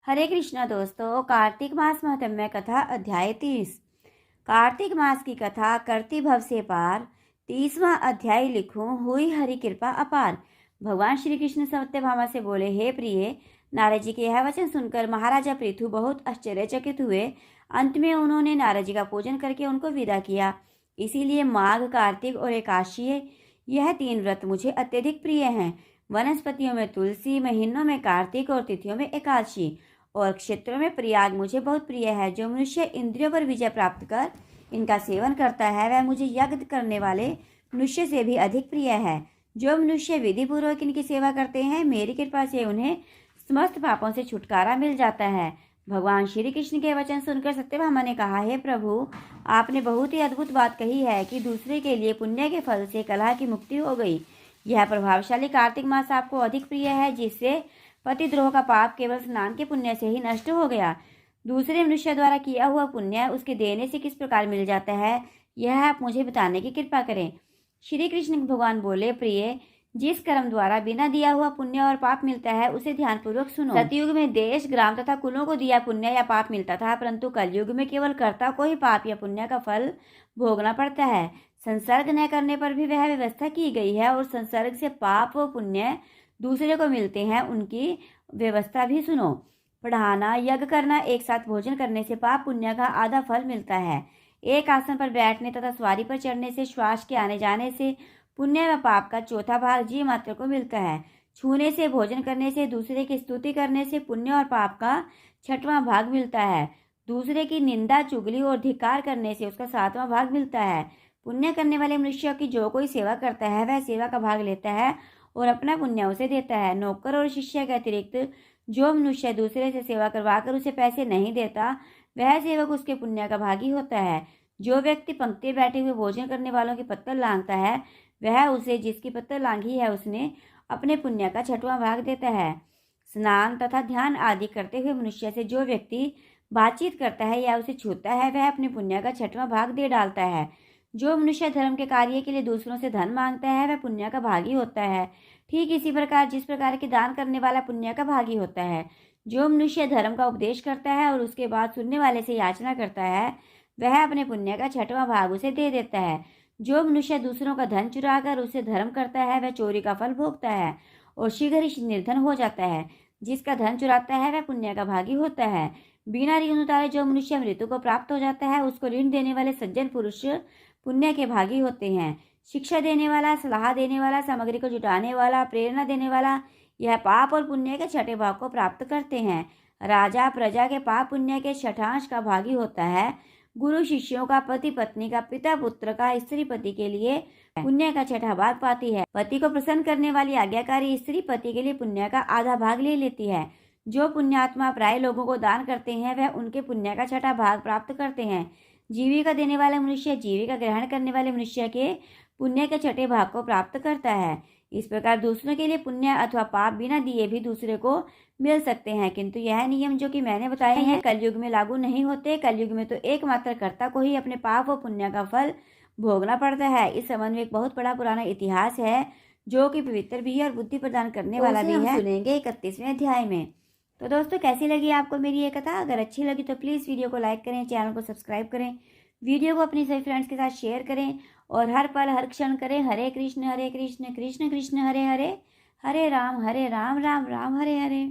हरे कृष्णा दोस्तों, कार्तिक मास महात्म्य कथा अध्याय 30। कार्तिक मास की कथा करती भव से पार। 30वां अध्याय लिखूं, हुई हरि कृपा अपार। भगवान श्री कृष्ण सत्यभामा से बोले, हे प्रिय, नारद जी के यह वचन सुनकर महाराजा पृथु बहुत आश्चर्यचकित हुए। अंत में उन्होंने नारद जी का पूजन करके उनको विदा किया। इसीलिए माघ, कार्तिक और एकादशी, यह 3 व्रत मुझे अत्यधिक प्रिय हैं। वनस्पतियों में तुलसी, महीनों में कार्तिक और तिथियों में एकादशी और क्षेत्रों में प्रयाग मुझे बहुत प्रिय है। जो मनुष्य इंद्रियों पर विजय प्राप्त कर इनका सेवन करता है, वह मुझे यज्ञ करने वाले मनुष्य से भी अधिक प्रिय है। जो मनुष्य विधि पूर्वक इनकी सेवा करते हैं, मेरी कृपा से उन्हें समस्त पापों से छुटकारा मिल जाता है। भगवान श्री कृष्ण के वचन सुनकर सत्यभामा ने कहा, हे प्रभु, आपने बहुत ही अद्भुत बात कही है कि दूसरे के लिए पुण्य के फल से कलह की मुक्ति हो गई। यह प्रभावशाली कार्तिक मास आपको अधिक प्रिय है, जिससे पतिद्रोह का पाप केवल स्नान के पुण्य से ही नष्ट हो गया। दूसरे मनुष्य द्वारा किया हुआ पुण्य उसके देने से किस प्रकार मिल जाता है, यह आप मुझे बताने की कृपा करें। श्री कृष्ण भगवान बोले, प्रिय, जिस कर्म द्वारा बिना दिया हुआ पुण्य और पाप मिलता है, उसे ध्यानपूर्वक सुनो। सतयुग में देश, ग्राम तथा कुलों को दिया पुण्य या पाप मिलता था, परंतु कलयुग में केवल कर्ता को ही पाप या पुण्य का फल भोगना पड़ता है। संसर्ग न करने पर भी वह व्यवस्था की गई है, और संसर्ग से पाप व पुण्य दूसरे को मिलते हैं, उनकी व्यवस्था भी सुनो। पढ़ाना, यज्ञ करना, एक साथ भोजन करने से पाप पुण्य का आधा फल मिलता है। एक आसन पर बैठने तथा सवारी पर चढ़ने से, श्वास के आने जाने से पुण्य व पाप का चौथा भाग जीव मात्र को मिलता है। छूने से, भोजन करने से, दूसरे की स्तुति करने से पुण्य और पाप का 6वां भाग मिलता है। दूसरे की निंदा, चुगली और धिक्कार करने से उसका 7वां भाग मिलता है। पुण्य करने वाले मनुष्य की जो कोई सेवा करता है, वह सेवा का भाग लेता है और अपना पुण्य उसे देता है। नौकर और शिष्य के अतिरिक्त जो मनुष्य दूसरे से सेवा करवाकर उसे पैसे नहीं देता, वह सेवक उसके पुण्य का भागी होता है। जो व्यक्ति पंक्ति बैठे हुए भोजन करने वालों की पत्तल लांघता है, वह उसे जिसकी पत्तल लांघी है, उसने अपने पुण्य का 6वां भाग देता है। स्नान तथा ध्यान आदि करते हुए मनुष्य से जो व्यक्ति बातचीत करता है या उसे छूता है, वह अपने पुण्य का 6वां भाग दे डालता है। जो मनुष्य धर्म के कार्य के लिए दूसरों से धन मांगता है, वह पुण्य का भागी होता है। ठीक इसी प्रकार जिस प्रकार के दान करने वाला पुण्य का भागी होता है। जो मनुष्य धर्म का उपदेश करता है और उसके बाद सुनने वाले से याचना करता है, वह अपने पुण्य का 6वां भाग उसे दे देता है। जो मनुष्य दूसरों का धन चुराकर उसे धर्म करता है, वह चोरी का फल भोगता है और शीघ्र ही निर्धन हो जाता है। जिसका धन चुराता है, वह पुण्य का भागी होता है। बिना ऋण उतारे जो मनुष्य मृत्यु को प्राप्त हो जाता है, उसको ऋण देने वाले सज्जन पुरुष पुण्य के भागी होते हैं। शिक्षा देने वाला, सलाह देने वाला, सामग्री को जुटाने वाला, प्रेरणा देने वाला, यह पाप और पुण्य के 6ठे भाग को प्राप्त करते हैं। राजा प्रजा के पाप पुण्य के 6ठांश का भागी होता है। गुरु शिष्यों का, पति पत्नी का, पिता पुत्र का, स्त्री पति के लिए पुण्य का 6ठा भाग पाती है। पति को प्रसन्न करने वाली आज्ञाकारी स्त्री पति के लिए पुण्य का आधा भाग ले लेती है। जो पुण्यात्मा प्राय लोगों को दान करते हैं, वह उनके पुण्य का 6ठा भाग प्राप्त करते हैं। जीविका देने वाला मनुष्य जीविका ग्रहण करने वाले मनुष्य के पुण्य के 6ठे भाग को प्राप्त करता है। इस प्रकार दूसरों के लिए पुण्य अथवा पाप बिना दिए भी दूसरे को मिल सकते हैं, किंतु यह नियम जो कि मैंने बताए हैं, कलयुग में लागू नहीं होते। कलयुग में तो एकमात्र कर्ता को ही अपने पाप व पुण्य का फल भोगना पड़ता है। इस संबंध में एक बहुत बड़ा पुराना इतिहास है, जो कि पवित्र भी है और बुद्धि प्रदान करने वाला भी है। सुनेंगे 31वें अध्याय में। तो दोस्तों, कैसी लगी आपको मेरी ये कथा? अगर अच्छी लगी तो प्लीज़ वीडियो को लाइक करें, चैनल को सब्सक्राइब करें, वीडियो को अपनी सभी फ्रेंड्स के साथ शेयर करें और हर पल हर क्षण करें हरे कृष्ण कृष्ण कृष्ण हरे हरे, हरे राम राम राम हरे हरे।